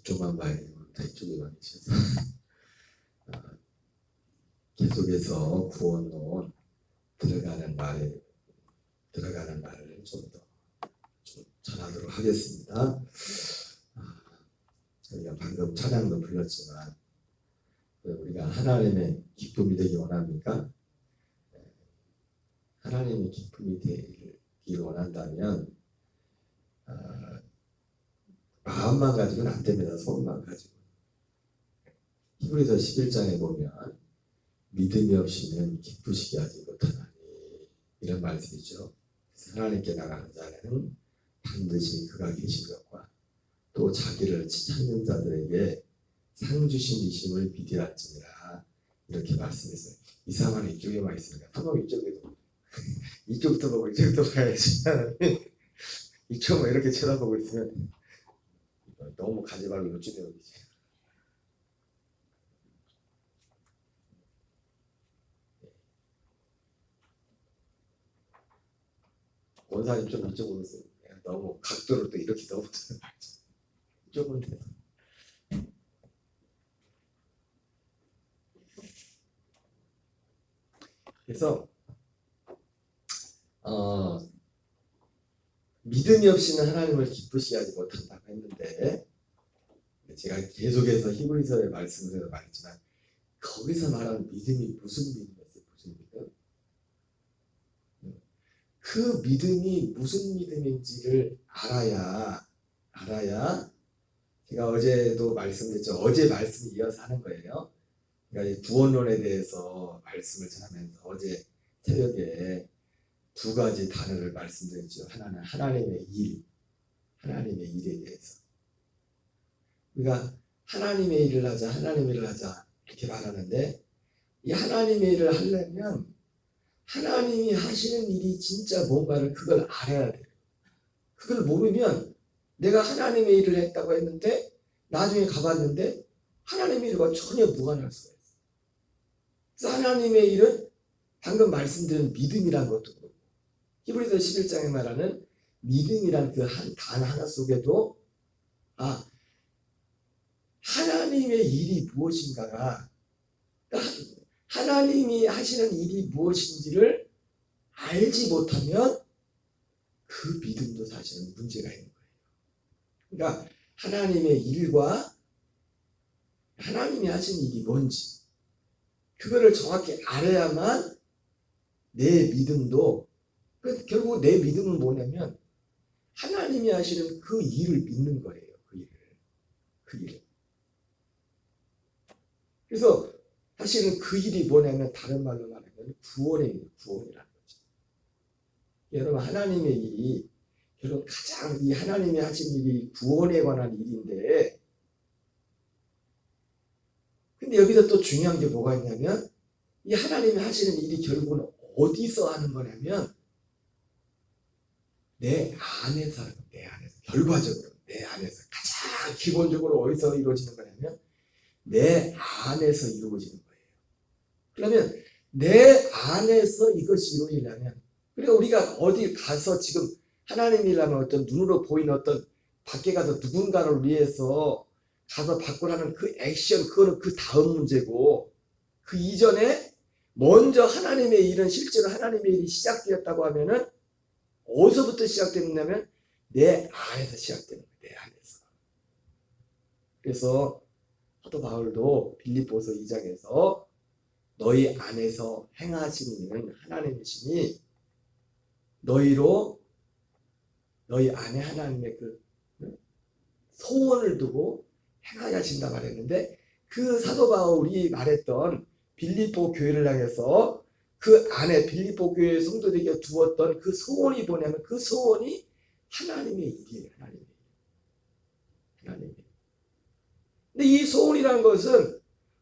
이쪽만 봐야 되면 다 이쪽에 와 계셔서 계속해서 구원론 들어가는 말을 좀 전하도록 하겠습니다. 저희가 방금 찬양도 불렀지만 우리가 하나님의 기쁨이 되기 원합니까? 하나님의 기쁨이 되기를 원한다면 마음만 가지고는 안 됩니다. 소원만 가지고. 히브리서 11장에 보면 믿음이 없이는 기쁘시게 하지 못하나니 이런 말씀이죠. 하나님께 나가는 자는 반드시 그가 계신 것과 또 자기를 찾는 자들에게 상 주신 이심을 비대할지니라 이렇게 말씀했어요. 이상한 이쪽에만 있으니까 한번 이쪽에도 이쪽부터 보고 이쪽부터 봐야지. 이쪽만 이렇게 쳐다보고 있으면 너무 가지 말고 이쪽에 오지. 원사님 좀 이쪽으로 오세요. 너무 각도를 또 이렇게 너무 이쪽은 돼요. 그래서 믿음이 없이는 하나님을 기쁘시게 하지 못한다고 했는데 제가 계속해서 히브리서의 말씀을 말했지만 거기서 말하는 믿음이 무슨 믿음이었어요? 무슨 믿음? 그 믿음이 무슨 믿음인지를 알아야 제가 어제도 말씀드렸죠. 어제 말씀을 이어서 하는 거예요. 그러니까 구원론에 대해서 말씀을 전하면서 어제 새벽에 두 가지 단어를 말씀드렸죠. 하나는 하나님의 일에 대해서. 우리가 하나님의 일을 하자 이렇게 말하는데 이 하나님의 일을 하려면 하나님이 하시는 일이 진짜 뭔가를 그걸 알아야 돼요. 그걸 모르면 내가 하나님의 일을 했다고 했는데 나중에 가봤는데 하나님의 일과 전혀 무관할 수가 있어요. 그래서 하나님의 일은 방금 말씀드린 믿음이란 것도 그렇고 히브리서 11장에 말하는 믿음이란 그 한 단 하나 속에도 하나님의 일이 무엇인가가 하나님이 하시는 일이 무엇인지를 알지 못하면 그 믿음도 사실은 문제가 있는 거예요. 그러니까 하나님의 일과 하나님이 하신 일이 뭔지 그거를 정확히 알아야만 내 믿음도 결국 내 믿음은 뭐냐면 하나님이 하시는 그 일을 믿는 거예요. 그 일을. 그래서 사실은 그 일이 뭐냐면 다른 말로 말하면 구원이라는 거죠. 여러분 하나님의 일이 결국 가장 이 하나님이 하신 일이 구원에 관한 일인데 근데 여기서 또 중요한 게 뭐가 있냐면 이 하나님이 하시는 일이 결국은 어디서 하는 거냐면 내 안에서 결과적으로 내 안에서 가장 기본적으로 어디서 이루어지는 거냐면 내 안에서 이루어지는 거예요. 그러면 내 안에서 이것이 이루어지려면 그러니까 우리가 어디 가서 지금 하나님이라면 어떤 눈으로 보이는 어떤 밖에 가서 누군가를 위해서 가서 바꾸라는 그 액션 그거는 그 다음 문제고 그 이전에 먼저 하나님의 일은 실제로 하나님의 일이 시작되었다고 하면은 어디서부터 시작되느냐면 내 안에서 시작되는 거예요. 내 안에서. 그래서 사도 바울도 빌립보서 2장에서 너희 안에서 행하시는 하나님이시니 너희 안에 하나님의 그 소원을 두고 행하게 하신다 말했는데 그 사도 바울이 말했던 빌립보 교회를 향해서 그 안에 빌립보 교회 성도들에게 두었던 그 소원이 뭐냐면 그 소원이 하나님의 일이에요. 하나님의. 근데 이 소원이라는 것은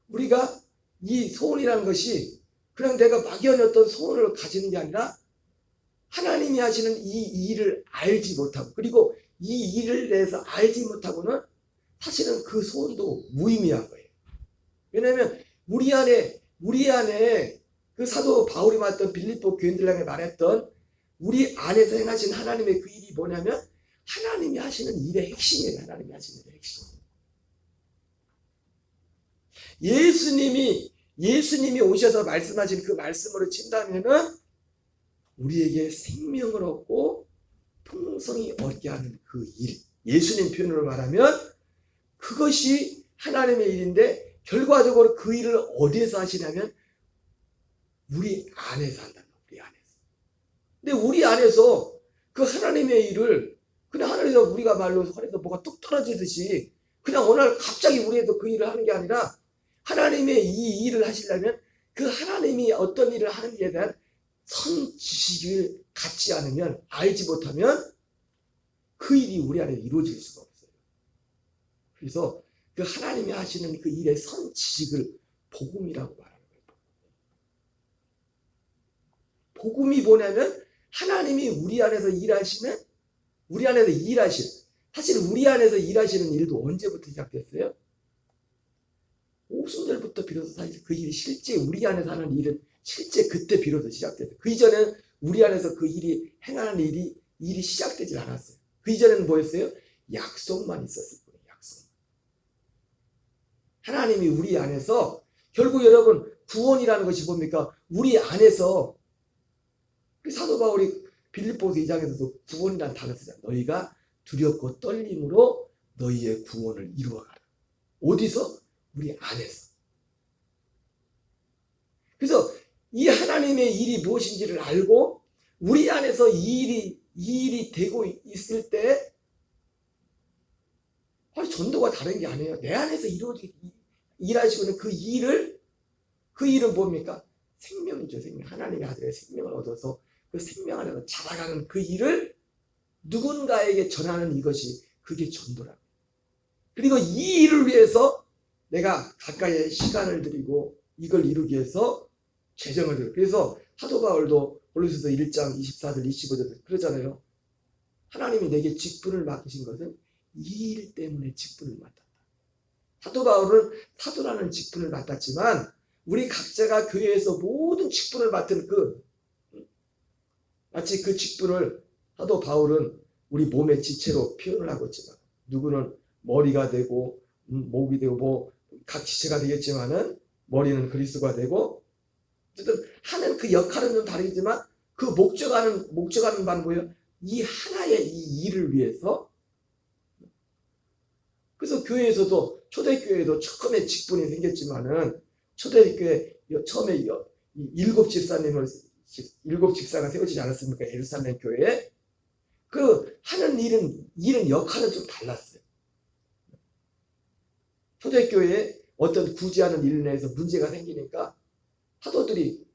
우리가 이 소원이라는 것이 그냥 내가 막연히 어떤 소원을 가지는 게 아니라 하나님이 하시는 이 일을 알지 못하고 그리고 이 일을 대해서 알지 못하고는 사실은 그 소원도 무의미한 거예요. 왜냐하면 우리 안에 그 사도 바울이 말했던 빌립보 교인들에게 말했던 우리 안에서 행하신 하나님의 그 일이 뭐냐면 하나님이 하시는 일의 핵심이에요. 하나님이 하시는 일의 핵심. 예수님이 오셔서 말씀하신 그 말씀으로 친다면은 우리에게 생명을 얻고 풍성히 얻게 하는 그 일, 예수님 표현으로 말하면 그것이 하나님의 일인데 결과적으로 그 일을 어디에서 하시냐면 우리 안에서 한다는 거예요. 우리 안에서. 근데 우리 안에서 그 하나님의 일을 그냥 하늘에서 우리가 말로 하늘에서 뭐가 뚝 떨어지듯이 그냥 어느 날 갑자기 우리에서 그 일을 하는 게 아니라 하나님의 이 일을 하시려면 그 하나님이 어떤 일을 하는지에 대한 선 지식을 갖지 않으면, 알지 못하면 그 일이 우리 안에 이루어질 수가 없어요. 그래서 그 하나님이 하시는 그 일의 선 지식을 복음이라고 말하는 거예요. 복음이 뭐냐면 하나님이 우리 안에서 일하시는, 사실 우리 안에서 일하시는 일도 언제부터 시작됐어요? 오순절부터 비로소 사실 그 일이 실제 우리 안에서 하는 일은 실제 그때 비로소 시작됐어요. 그 이전에는 우리 안에서 그 일이 행하는 일이 시작되질 않았어요. 그 이전에는 뭐였어요? 약속만 있었을 거예요. 약속. 하나님이 우리 안에서, 결국 여러분 구원이라는 것이 뭡니까? 우리 안에서. 사도 바울이 빌립보서 2장에서도 구원이라는 단어를 쓰잖아요. 너희가 두렵고 떨림으로 너희의 구원을 이루어가라. 어디서? 우리 안에서. 그래서 이 하나님의 일이 무엇인지를 알고 우리 안에서 이 일이 되고 있을 때 전도가 다른 게 아니에요. 내 안에서 일하시고 있는 그 일은 뭡니까? 생명이죠. 생명. 하나님의 아들의 생명을 얻어서 그 생명 안에서 자라가는 그 일을 누군가에게 전하는 이것이, 그게 전도라고. 그리고 이 일을 위해서 내가 가까이에 시간을 들이고 이걸 이루기 위해서 재정을 들고, 그래서 사도 바울도 골로새서 1장 24절 25절 그러잖아요. 하나님이 내게 직분을 맡기신 것은 이 일 때문에 직분을 맡았다. 사도 바울은 사도라는 직분을 맡았지만 우리 각자가 교회에서 모든 직분을 맡은 마치 그 직분을 사도 바울은 우리 몸의 지체로 표현을 하고 있지만, 누구는 머리가 되고 목이 되고 각 지체가 되겠지만은 머리는 그리스도가 되고, 어쨌든 하는 그 역할은 좀 다르지만 그 목적하는 바는 뭐예요? 이 하나의 이 일을 위해서. 그래서 교회에서도, 초대교회도 처음에 직분이 생겼지만은 초대교회 처음에 일곱 집사가 세워지지 않았습니까? 예루살렘 교회에. 그 하는 일은 역할은 좀 달랐어요. 초대교회에 어떤 구제하는 일 내에서 문제가 생기니까 사도들이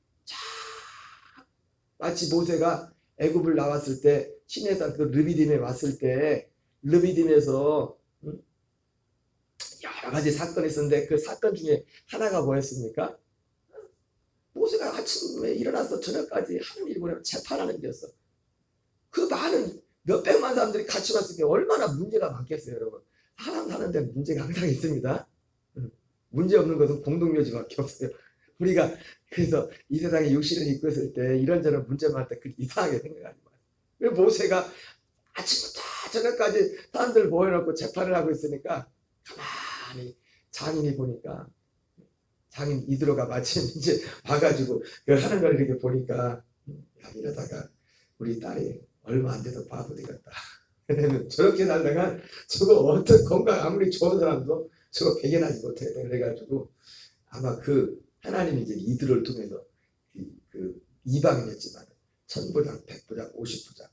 마치 모세가 애굽을 나왔을 때 시내산 그 르비딤에 왔을 때 르비딤에서 여러 가지 사건이 있었는데 그 사건 중에 하나가 뭐였습니까? 모세가 아침에 일어나서 저녁까지 하는 일이 뭐냐면 재판하는 일이었어. 그 많은 몇백만 사람들이 같이 왔을 때 얼마나 문제가 많겠어요, 여러분. 사람 사는 데는 문제가 항상 있습니다. 문제 없는 것은 공동묘지밖에 없어요. 우리가 그래서 이 세상에 육신을 입고 있을 때 이런저런 문제 많을 때 이상하게 생각하지 마요. 모세가 아침부터 저녁까지 사람들 모여놓고 재판을 하고 있으니까 가만히 장인이 보니까, 장인 이드로가 마침 이제 와가지고 하는 걸 이렇게 보니까, 이러다가 우리 딸이 얼마 안 돼서 바보 되겠다. 저렇게 살다가 저거 어떤 건강 아무리 좋은 사람도 저거 배견하지 못해. 그래가지고 아마 그 하나님이 이제 이들을 통해서 그 이방인이었지만 1000부장, 100부장, 50부장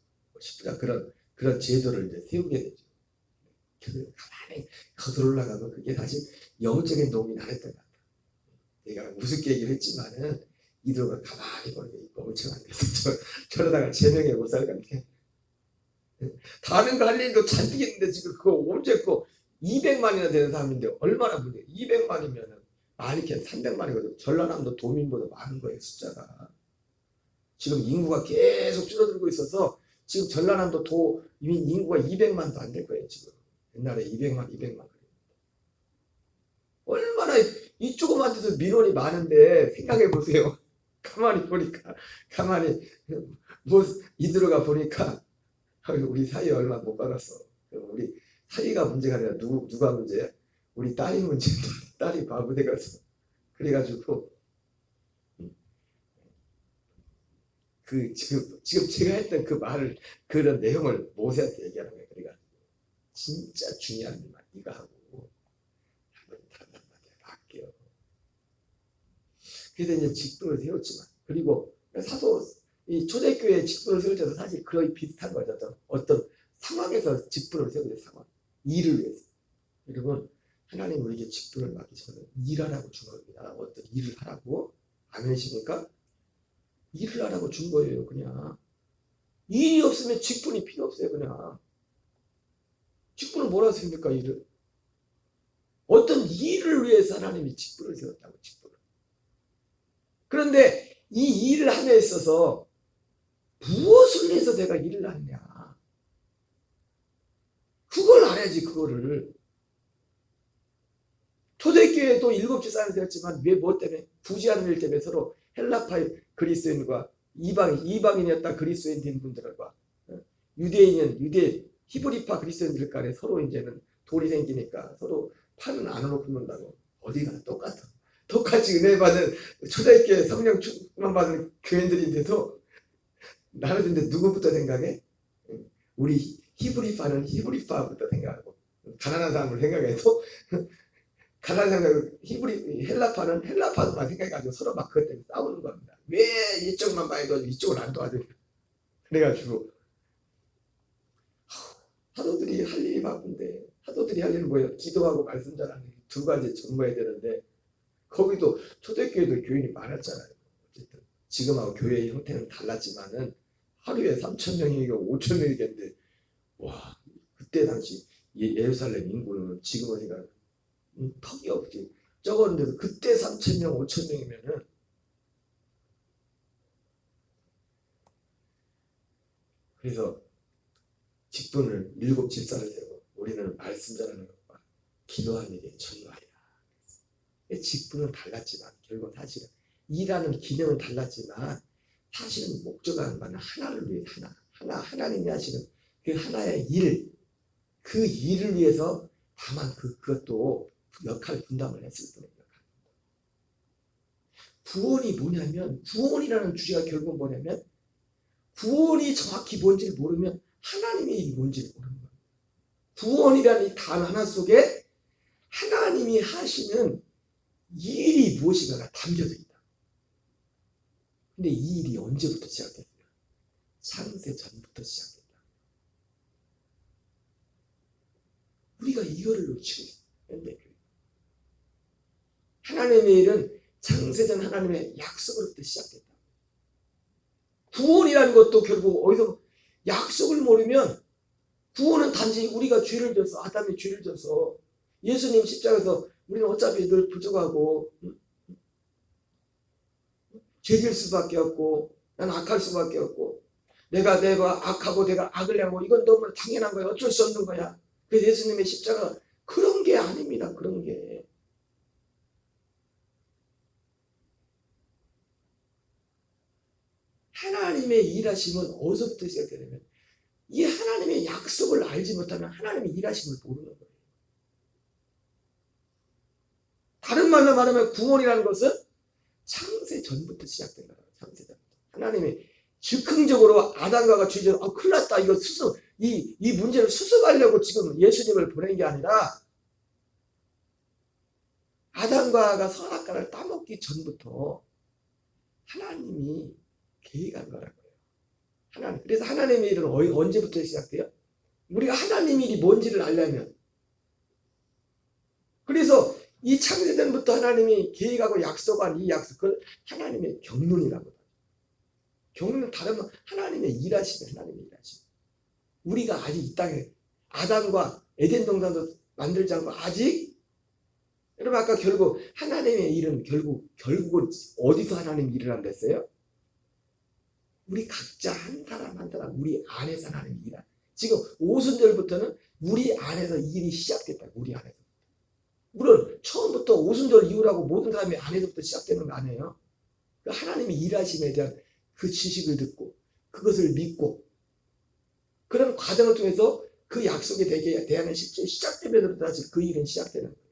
그런 제도를 이제 세우게 되죠. 가만히 거슬러 올라가고 그게 사실 영적인 도움이 나랬던 것 같아요. 내가 우습게 얘기를 했지만은 이들가 가만히 보는 게 멍청한 데서 저러다가 제명에 못 살겠네. 다른 거 할 일도 잔뜩 있는데 지금 그거 언제 거 200만이나 되는 사람인데 얼마나 문제? 200만이면은 많이 캔 300만이거든. 전라남도 도민보다 많은 거예요, 숫자가. 지금 인구가 계속 줄어들고 있어서 지금 전라남도 도민 인구가 200만도 안 될 거예요, 지금. 옛날에 200만. 얼마나 이 조그만 데서 민원이 많은데 생각해 보세요. 가만히 보니까, 뭐 이들어가 보니까 우리 사이 얼마 못 받았어. 우리 사이가 문제가 아니라 누가 문제야? 우리 딸이 문제야. 딸이 바보 돼가서 그래가지고 그 지금 제가 했던 그 말을 그런 내용을 모세한테 얘기하는 거예요. 그러니까 진짜 중요한 일만 네가 하고 한번 다른 한마디 할게요. 그래서 이제 직분을 세웠지만 그리고 사도 이 초대교회 직분을 세울 때도 사실 거의 비슷한 거죠. 어떤 상황에서 직분을 세우는 상황, 일을 위해서. 여러분 하나님 우리에게 직분을 맡기시면 일하라고 준 겁니다. 어떤 일을 하라고. 아멘이십니까? 일을 하라고 준 거예요. 그냥 일이 없으면 직분이 필요 없어요. 그냥 직분을 뭐라 씁니까? 일을 어떤 일을 위해서 하나님이 직분을 세웠다고. 직분을. 그런데 이 일을 함에 있어서 무엇을 위해서 내가 일을 하느냐, 그걸 알아야지. 그거를 초대교회도 7집 산을 세웠지만 왜 뭐 때문에? 부지하는 일 때문에 서로 헬라파의 그리스도인과 이방인이었다 그리스도인 된 분들과 유대인은 유대 히브리파 그리스도인들 간에 서로 이제는 돌이 생기니까 서로 판은 안으로 굽는다고. 어디가 똑같아. 똑같이 은혜 받은 초대교회 성령 충만 받은 교인들인데도 나눠준데 누구부터 생각해? 우리 히브리파는 히브리파부터 생각하고 가난한 사람을 생각해도 가난한 사람 헬라파는 헬라파만 생각해가지고 서로 막 그것 때문에 싸우는 겁니다. 왜 이쪽만 많이 도와주고 이쪽은 안 도와주고. 그래가지고 사도들이 할 일이 바쁜데 사도들이 할 일은 뭐예요? 기도하고 말씀 전하는 두 가지 전부해야 되는데 거기도 초대교회도 교인이 많았잖아요. 어쨌든 지금하고 교회의 형태는 달랐지만은 하루에 3,000명이고 5,000명이겠는데 와 그때 당시 예루살렘 인구는 지금은 생각 턱이 없지. 적었는데도 그때 3,000명 5,000명이면은 그래서 직분을 7집사를 세고 우리는 말씀 전하는 것과 기도하는 일에 전무하리라. 직분은 달랐지만 결국 사실은 일하는 기능은 달랐지만 사실은 목적하는 바는 하나를 위해 하나님이 하시는 그 하나의 일, 그 일을 위해서 다만 그것도 역할 분담을 했을 뿐입니다. 구원이 뭐냐면 구원이라는 주제가 결국 뭐냐면 구원이 정확히 뭔지를 모르면 하나님이 뭔지를 모르는 거예요. 구원이라는 이 단 하나 속에 하나님이 하시는 일이 무엇인가가 담겨져 있다. 근데 이 일이 언제부터 시작됐어요? 창세 전부터 시작됐다. 우리가 이거를 놓치고 있어요. 하나님의 일은 창세전 하나님의 약속으로부터 시작됐다. 구원이라는 것도 결국 어디서 약속을 모르면 구원은 단지 우리가 죄를 져서 아담이 죄를 져서 예수님 십자가에서 우리는 어차피 늘 부족하고 죄질 수밖에 없고 난 악할 수밖에 없고 내가 악하고 내가 악을 행하고 이건 너무 당연한 거야. 어쩔 수 없는 거야. 그래서 예수님의 십자가 그런 게 아닙니다. 그런 게. 하나님의 일하심은 어디서부터 시작되냐면 이 하나님의 약속을 알지 못하면 하나님의 일하심을 모르는 거예요. 다른 말로 말하면 구원이라는 것은 창세 전부터 시작된 거예요. 창세 전부터. 하나님이 즉흥적으로 아담과 죄지어 큰일 났다. 이거 이 문제를 수습하려고 지금 예수님을 보낸 게 아니라 아담과 선악과를 따먹기 전부터 하나님이 계획한 거라고요. 그래서 하나님의 일은 언제부터 시작돼요? 우리가 하나님 일이 뭔지를 알려면 그래서 이 창세전부터 하나님이 계획하고 약속한 이 약속을 하나님의 경륜이라고 해요. 경륜은 다른 건 하나님의 일하시면 하나님의 일하시면 우리가 아직 이 땅에 아담과 에덴 동산도 만들지 않고 아직 여러분 아까 결국 하나님의 일은 결국은 어디서 하나님 일을 한댔어요? 우리 각자 한 사람 한 사람 우리 안에서 하나님 일하. 지금 오순절부터는 우리 안에서 일이 시작됐다. 우리 안에서. 물론 처음부터 오순절 이후라고 모든 사람이 안에서부터 시작되는 거 아니에요. 하나님이 일하심에 대한 그 지식을 듣고 그것을 믿고 그런 과정을 통해서 그 약속에 대하는 실제 시작되면서 다시 그 일은 시작되는 거예요.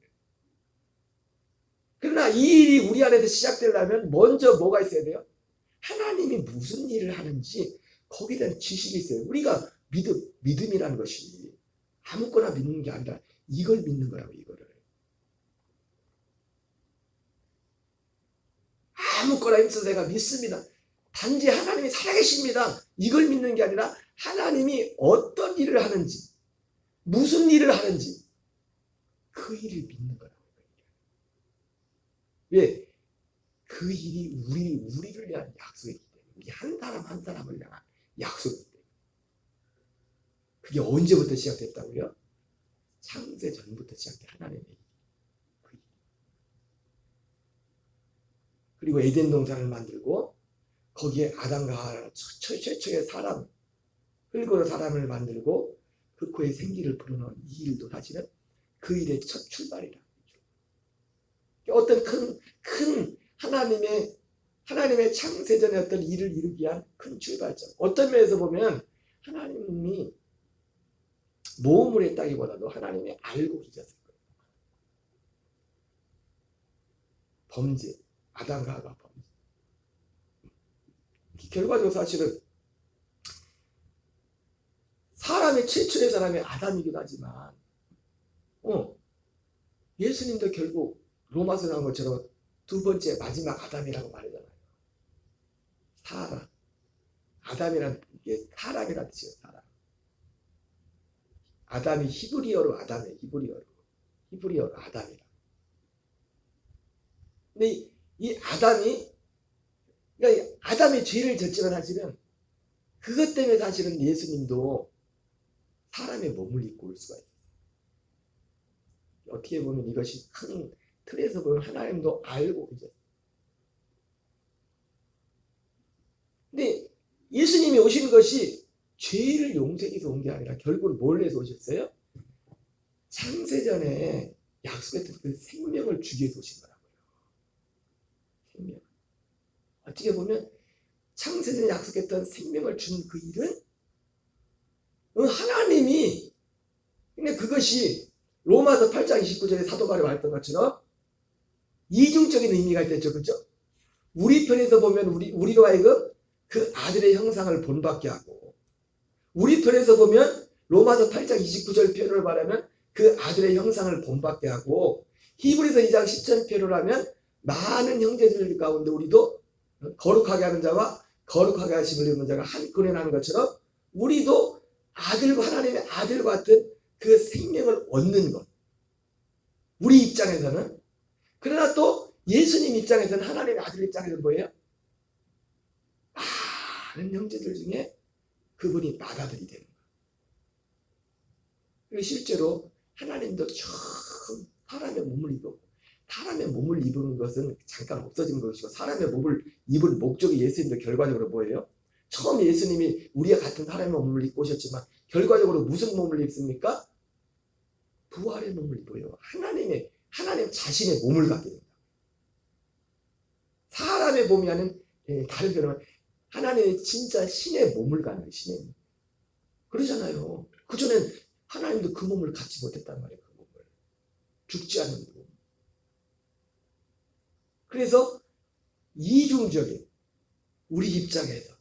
그러나 이 일이 우리 안에서 시작되려면 먼저 뭐가 있어야 돼요? 하나님이 무슨 일을 하는지 거기에 대한 지식이 있어요. 우리가 믿음이라는 것이 아무거나 믿는 게 아니라 이걸 믿는 거라고. 이거를 아무거나 있어서 내가 믿습니다. 단지 하나님이 살아계십니다. 이걸 믿는 게 아니라 하나님이 어떤 일을 하는지, 무슨 일을 하는지 그 일을 믿는 거라고. 왜? 그 일이 우리를 위한 약속이기 때문에, 우리 한 사람 한 사람을 향한 약속이기 때문에. 그게 언제부터 시작됐다고요? 창세 전부터 시작된 하나님의 일. 그리고 에덴 동산을 만들고 거기에 아담과 하와 최초의 사람, 흙으로 사람을 만들고 그 코에 생기를 불어넣은 이 일도 사실은 그 일의 첫 출발이라. 어떤 큰 하나님의 창세전의 어떤 일을 이루기 위한 큰 출발점. 어떤 면에서 보면 하나님이 모험을 했다기보다도 하나님이 알고 계셨을 거예요. 범죄, 아담과 하와 범죄. 결과적으로 사실은 사람의 최초의 사람이 아담이기도 하지만 예수님도 결국 로마서 나온 것처럼 두 번째 마지막 아담이라고 말하잖아요. 사람. 아담이란 게 사람이라는 뜻이에요. 사람. 아담이 히브리어로 아담이에요. 히브리어로 아담이라. 근데 이 아담이, 그러니까 아담이 죄를 졌지만 사실은 그것 때문에 사실은 예수님도 사람의 몸을 입고 올 수가 있어요. 어떻게 보면 이것이 큰 틀에서 보면 하나님도 알고 계셨어요. 근데 예수님이 오신 것이 죄를 용서하기 위해서 온 게 아니라 결국은 뭘 위해서 오셨어요? 창세전에 약속했던 그 생명을 주기 위해서 오신 거라고요. 생명. 어떻게 보면 창세전에 약속했던 생명을 준 그 일은 하나님이, 근데 그것이 로마서 8장 29절에 사도 바울이 말했던 것처럼 이중적인 의미가 있겠죠. 그렇죠? 우리 편에서 보면 우리로 하여금 그 아들의 형상을 본받게 하고, 우리 편에서 보면 로마서 8장 29절 표현을 말하면 그 아들의 형상을 본받게 하고, 히브리서 2장 10절 표현을 하면 많은 형제들 가운데 우리도 거룩하게 하는 자와 거룩하게 하심을 입는 자가 한꺼번에 나는 것처럼 우리도 하나님의 아들과 같은 그 생명을 얻는 것. 우리 입장에서는. 그러나 또 예수님 입장에서는, 하나님의 아들 입장에서는 뭐예요? 많은 형제들 중에 그분이 맏아들이 되는 거예요. 그리고 실제로 하나님도 처음 사람의 몸을 입었고, 사람의 몸을 입은 것은 잠깐 없어진 것이고, 사람의 몸을 입은 목적이 예수님도 결과적으로 뭐예요? 처음 예수님이 우리와 같은 사람의 몸을 입고 오셨지만 결과적으로 무슨 몸을 입습니까? 부활의 몸을 입어요. 하나님 자신의 몸을 갖게 됩니다. 사람의 몸이 아닌, 다른 표현은 하나님의 진짜 신의 몸을 갖는 거예요. 신의 몸. 그러잖아요. 그전엔 하나님도 그 몸을 갖지 못했단 말이에요. 그 몸을. 죽지 않는 몸. 그래서 이중적인, 우리 입장에서.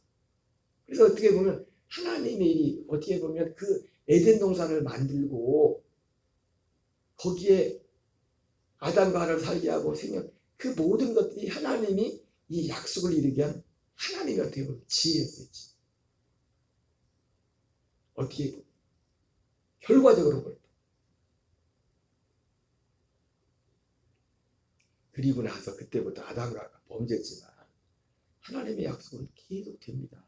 그래서 어떻게 보면 하나님의 일이, 어떻게 보면 그 에덴 동산을 만들고 거기에 아담과 하와를 살게 하고 생명, 그 모든 것들이 하나님이 이 약속을 이루게 한 하나님이 어떻게 보면 지혜였었지. 어떻게 보면 결과적으로 볼 때. 그리고 나서 그때부터 아담과 하와가 범죄했지만 하나님의 약속은 계속 됩니다.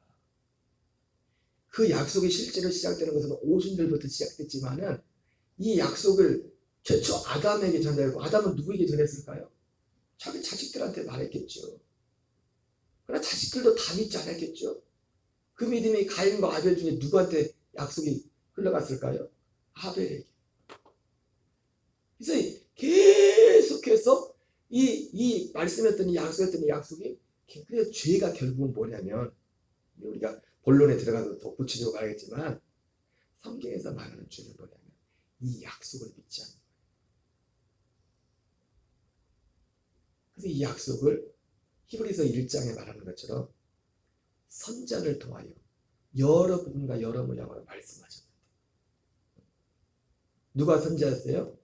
그 약속이 실제로 시작되는 것은 오순절부터 시작됐지만은 이 약속을 최초 아담에게 전달했고, 아담은 누구에게 전했을까요? 자기 자식들한테 말했겠죠. 그러나 자식들도 다 믿지 않았겠죠. 그 믿음이 가인과 아벨 중에 누구한테 약속이 흘러갔을까요? 아벨에게. 그래서 계속해서 이 말씀했던 이 약속했던 이 약속이, 그래서 죄가 결국은 뭐냐면, 우리가 본론에 들어가서 더 구체적으로 말하겠지만, 성경에서 말하는 죄는 뭐냐면 이 약속을 믿지 않는 거예요. 그래서 이 약속을 히브리서 1장에 말하는 것처럼 선자를 통하여 여러분과 여러분을 향하여 말씀하셨는데, 누가 선자였어요?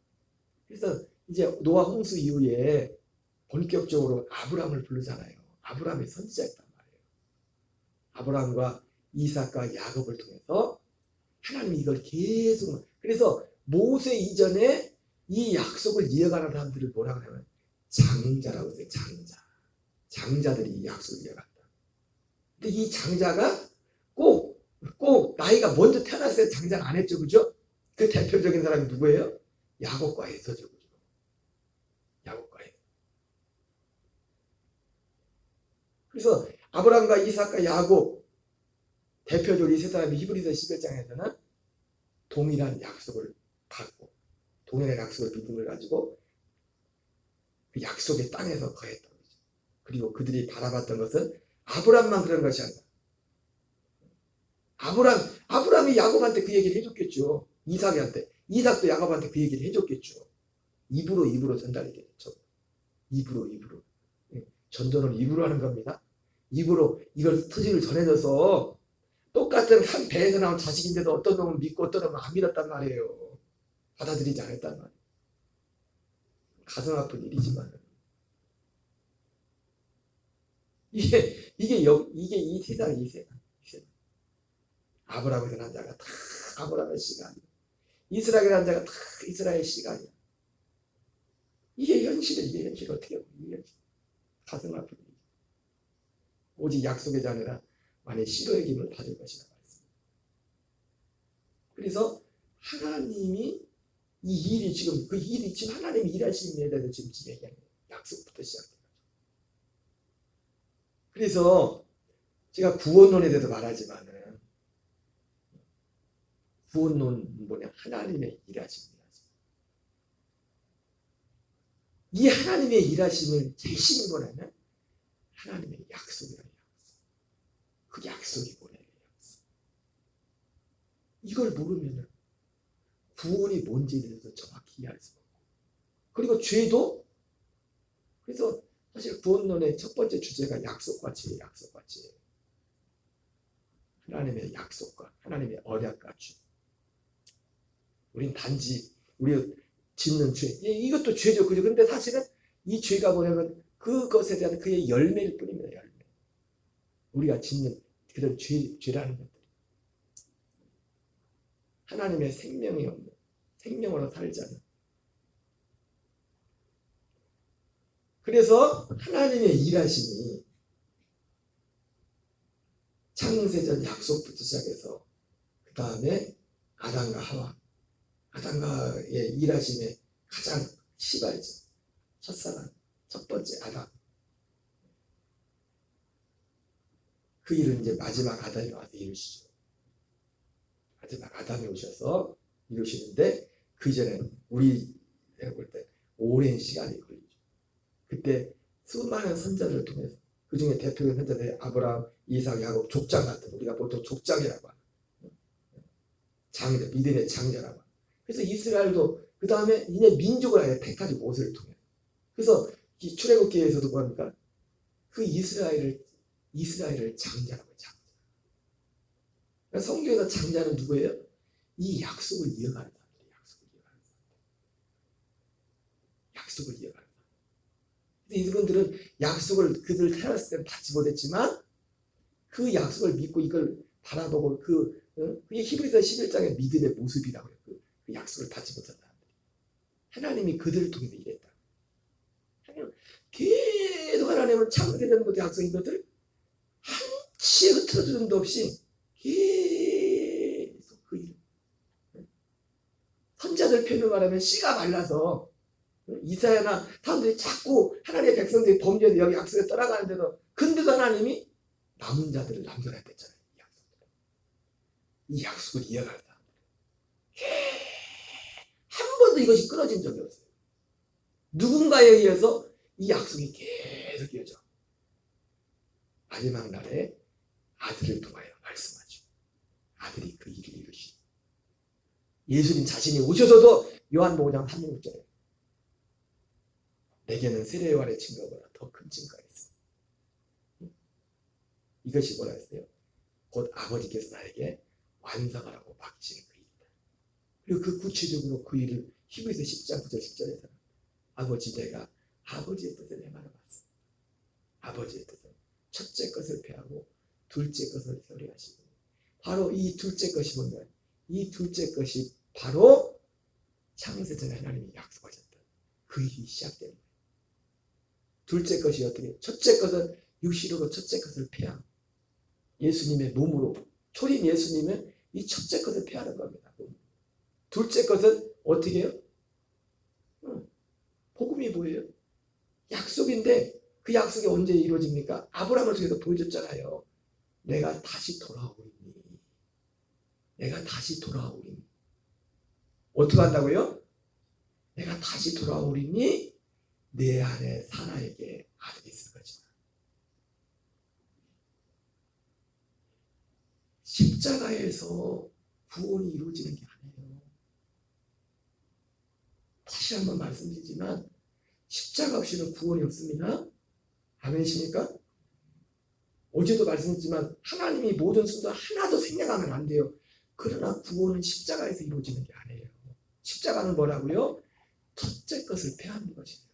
그래서 이제 노아 홍수 이후에 본격적으로 아브라함을 부르잖아요. 아브라함이 선지자였단 말이에요. 아브라함과 이삭과 야곱을 통해서 하나님이 이걸 계속, 그래서 모세 이전에 이 약속을 이어가는 사람들을 뭐라고 하냐면 장자라고 해요. 장자들이 이 약속을 이어간다. 근데 이 장자가 꼭 나이가 먼저 태어났을 때 장자가 안 했죠, 그죠? 그 대표적인 사람이 누구예요? 야곱과 에서죠, 그죠? 야곱과 에서. 그래서 아브라함과 이삭과 야곱 대표적으로 이 세 사람이 히브리서 11장에서는 동일한 약속을 갖고, 동일한 약속을 믿음을 가지고 그 약속의 땅에서 거했던 거죠. 그리고 그들이 바라봤던 것은 아브라함만 그런 것이 아니라 아브라함이 야곱한테 그 얘기를 해줬겠죠. 이삭도 야곱한테 그 얘기를 해줬겠죠. 입으로 전달하게 됐죠. 입으로. 전도는 입으로 하는 겁니다. 입으로 이걸 소식을 전해줘서 똑같은 한 배에서 나온 자식인데도 어떤 놈은 믿고 어떤 놈은 안 믿었단 말이에요. 받아들이지 않았단 말이에요. 가슴 아픈 일이지만 이게 이 세상. 아브라함에서 난 자가 다 아브라함의 시간이야. 이스라엘에 난 자가 다 이스라엘 시간이야. 이게 현실이야. 이게 어떻게 해요? 이게 현실. 가슴 아픈 일이지. 오직 약속의 자녀라 만일 시로의 기름을 받을 것이라 말했습니다. 그래서 하나님이 이 일이 지금 하나님이 일하시는 일에 대해서 지금 얘기하는 거예요. 약속부터 시작돼요. 그래서 제가 구원론에 대해서 말하지만은 구원론은 뭐냐? 하나님의 일하심입니다. 이 하나님의 일하심을 제시는 거라면 하나님의 약속이라는 약속. 그 약속이 뭐냐면 약속. 이걸 모르면 구원이 뭔지에 대해서 정확히 이해할 수가 없고, 그리고 죄도, 그래서 사실 구원론의 첫 번째 주제가 약속과 죄예요. 약속과 죄. 하나님의 약속과 하나님의 언약과 죄. 우린 단지 우리 짓는 죄, 이것도 죄죠, 그죠? 근데 사실은 이 죄가 뭐냐면 그것에 대한 그의 열매일 뿐입니다. 열매. 우리가 짓는 그런 죄라는 것들. 하나님의 생명이 없는, 생명으로 살지 않는. 그래서 하나님의 일하심이 창세전 약속부터 시작해서 그 다음에 아담과의 일하심의 가장 시발이죠. 첫사랑, 첫 번째 아담. 그 일은 이제 마지막 아담이 와서 이루시죠. 마지막 아담이 오셔서 이루시는데 그 이전에는 내가 볼 때 오랜 시간이 걸리죠. 그때 수많은 선자들을 통해서, 그 중에 대표적인 선자들이 아브라함, 이삭, 야곱, 족장 같은, 우리가 보통 족장이라고 하는 장자, 믿음의 장자라고 하는. 그래서 이스라엘도 그 다음에 이제 민족을 아예 택하지, 모세를 통해. 그래서 이 출애굽기에서도 보니까 그 이스라엘을 장자라고 해요. 장자. 그러니까 성경에서 장자는 누구예요? 이 약속을 이어가는 사람들. 약속을 이어가는 사람들. 이분들은 약속을 그들 태어났을 때 받지 못했지만 그 약속을 믿고 이걸 바라보고 그게 히브리서 11장의 믿음의 모습이라고 해요. 그 약속을 받지 못한 사람들. 하나님이 그들을 통해서 일했다. 계속 하나님은 창세전부터 약속인 것을 한치의 흐트러짐도 없이 계속 그 일. 선자들 표현을 말하면 씨가 말라서 이사야나 사람들이 자꾸 하나님의 백성들이 범죄해서 여기 약속에 떠나가는데도, 근데도 하나님이 남은 자들을 남겨놨댔잖아요. 이 약속을 이어가는 사람들. 한 번도 이것이 끊어진 적이 없어요. 누군가에 의해서 이 약속이 계속 이어져. 마지막 날에 아들을 통하여 말씀하죠. 아들이 그 일을 이루시고, 예수님 자신이 오셔서도 요한복음 3장 6절에 내게는 세례요한의 증거보다 더 큰 증거가 있어. 이것이 뭐라 했어요? 곧 아버지께서 나에게 완성하라고 맡기시는 그 일이다. 그리고 그 구체적으로 그 일을 히브리서 10장 9절 10절에서 아버지 내가 아버지의 뜻을 행하러봤어. 아버지의 뜻은 첫째 것을 폐하고 둘째 것을 세우려하시고, 바로 이 둘째 것이 뭐냐? 이 둘째 것이 바로 창세전에 하나님이 약속하셨던 그 일이 시작되는 거예요. 둘째 것이 어떻게? 첫째 것은 육신으로 첫째 것을 폐함. 예수님의 몸으로 초림 예수님은 이 첫째 것을 폐하는 겁니다. 둘째 것은 어떻게 해요? 복음이 뭐예요? 약속인데 그 약속이 언제 이루어집니까? 아브라함을 통해서 보여줬잖아요. 내가 다시 돌아오리니. 내가 다시 돌아오리니. 어떻게 한다고요? 내가 다시 돌아오리니 내 안에 사라에게 아들이 있을 거지만. 십자가에서 구원이 이루어지는 게 아니에요. 다시 한번 말씀드리지만 십자가 없이는 구원이 없습니다. 아멘이십니까? 어제도 말씀드렸지만 하나님이 모든 순서 하나도 생략하면 안 돼요. 그러나 구원은 십자가에서 이루어지는 게 아니에요. 십자가는 뭐라고요? 첫째 것을 폐하는 것이에요.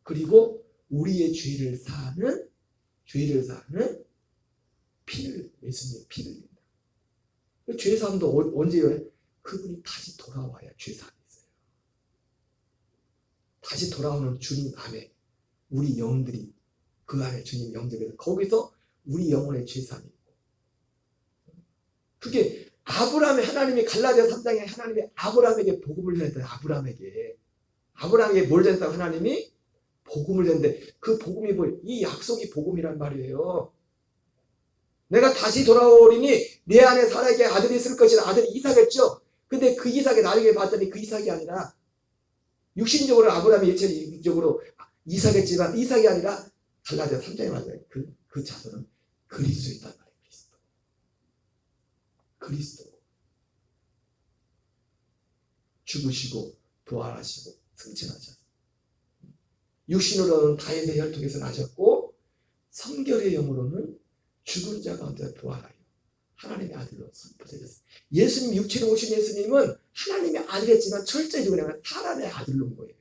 그리고 우리의 죄를 사하는 피를, 예수님의 피를 흘린다. 죄 사함도 언제요? 그분이 다시 돌아와야 죄 사함이 있어요. 다시 돌아오는 주님 안에 우리 영들이, 그 안에 주님 영들이, 거기서 우리 영혼의 죄 사함이 있고, 그게 아브라함의 하나님이 갈라디아 3장에 하나님이 아브라함에게 복음을 전했던 아브라함에게 뭘 전했다고? 하나님이 복음을 전했는데 그 복음이 뭐예요? 이 약속이 복음이란 말이에요. 내가 다시 돌아오리니 내 안에 사라에게 아들이 있을 것이다. 아들이 이삭이었죠. 근데 그 이삭을 나중에 봤더니 그 이삭이 아니라 육신적으로 아브라함이 일체적으로 이삭이었지만 이삭이 아니라 갈라디아 3장에 맞아요. 그 자손은 그리스도였단 말이에요. 그리스도. 죽으시고 부활하시고 승천하셨어요. 육신으로는 다윗의 혈통에서 나셨고 성결의 영으로는 죽은 자 가운데 부활하여 하나님의 아들로 선포되셨어요. 예수님 육체로 오신 예수님은 하나님의 아들이었지만 철저히적으로 사람의 아들로 온 거예요.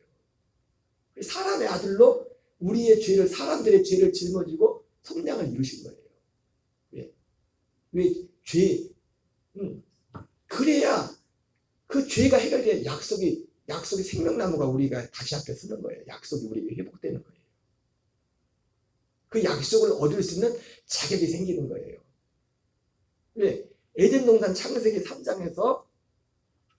사람의 아들로 우리의 죄를, 사람들의 죄를 짊어지고 성량을 이루신 거예요. 왜 죄? 그래야 그 죄가 해결돼야 약속이 생명나무가 우리가 다시 앞에 쓰는 거예요. 약속이 우리에게 회복되는 거예요. 그 약속을 얻을 수 있는 자격이 생기는 거예요. 왜? 에덴 동산 창세기 3장에서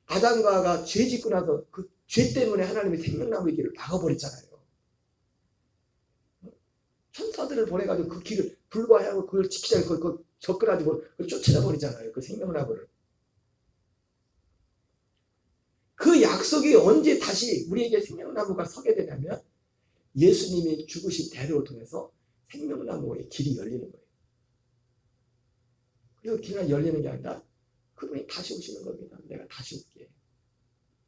아담과 하와가 죄 짓고 나서 그 죄 때문에 하나님이 생명나무의 길을 막아버렸잖아요. 천사들을 보내가지고 그 길을 불과하고 그걸 지키자고 그걸 접근하고 그걸 쫓아내 버리잖아요. 그 생명나무를. 그 약속이 언제 다시 우리에게 생명나무가 서게 되냐면 예수님이 죽으신 대로를 통해서 생명나무의 길이 열리는 거예요. 그리고 길이 열리는 게 아니라 그분이 다시 오시는 겁니다. 내가 다시 올게.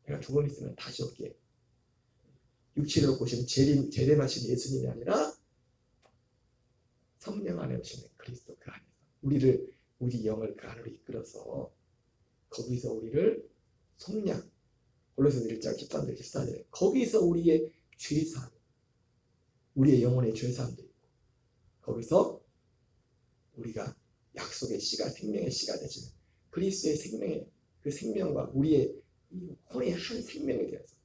내가 조금 있으면 다시 올게. 육체로 오시는 재림하신 예수님이 아니라 성령 안에 오시는 그리스도 그 안에서 우리 영을 그 안으로 이끌어서 거기서 우리를 속량, 골로새서 1장 13절 14절에 거기서 우리의 죄사함, 우리의 영혼의 죄사함도 있고 거기서 우리가 약속의 씨가 생명의 씨가 되시는 그리스도의 생명의 그 생명과 우리의 혼의 한 생명이 되어서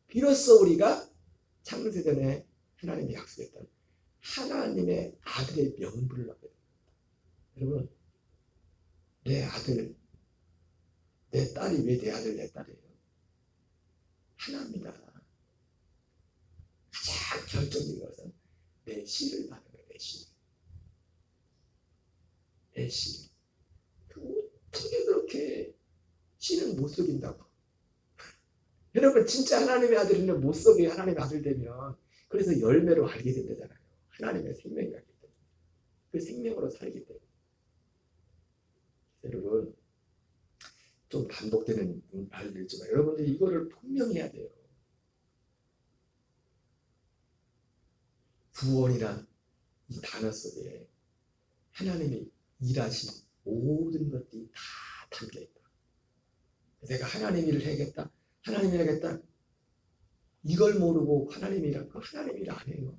비로소 우리가 창세전에 하나님이 약속했던 하나님의 아들의 명분을 얻게 됩니다. 여러분, 내 아들, 내 딸이 왜 내 아들, 내 딸이에요? 하나입니다. 가장 결정적인 것은 내 씨를 받는 거예요. 내 씨. 어떻게 그렇게 씨는 못 속인다고? 여러분, 진짜 하나님의 아들이면 못 속여. 하나님의 아들 되면. 그래서 열매로 알게 된다잖아요. 하나님의 생명이 알게 됩니다. 그 생명으로 살기 때문에. 여러분, 좀 반복되는 말들이지만 여러분들이 이거를 분명히 해야 돼요. 구원이란 이 단어 속에 하나님이 일하신 모든 것들이 다 담겨 있다. 내가 하나님 일을 해야겠다. 하나님 일 하겠다. 이걸 모르고 하나님 일하고 하나님 일 안 해요.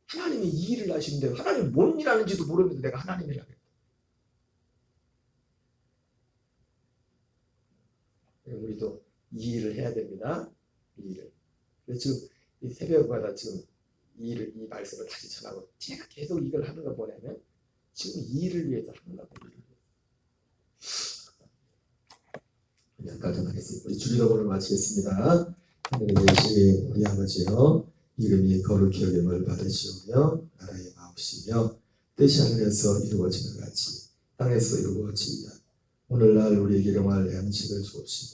하나님이 이 일을 하시는데 하나님이 뭔 일 하는지도 모르면서 내가 하나님 일 하겠다. 우리도 이 일을 해야 됩니다. 이 일을. 그래서 지금 이 새벽마다 지금 이 말씀을 다시 전하고 제가 계속 이걸 하는 거 뭐냐면 지금 이 일을 위해서 하는 거거든요. 여기까지 하겠습니다. 우리 주기도문을 마치겠습니다. 하늘에 계신 우리 아버지여, 이름이 거룩히 여김을 받으시오며 나라의 마옵시며 뜻이 하늘에서 이루어지는 같이 땅에서 이루어지이다. 오늘날 우리에게 일용할 양식을 주옵시고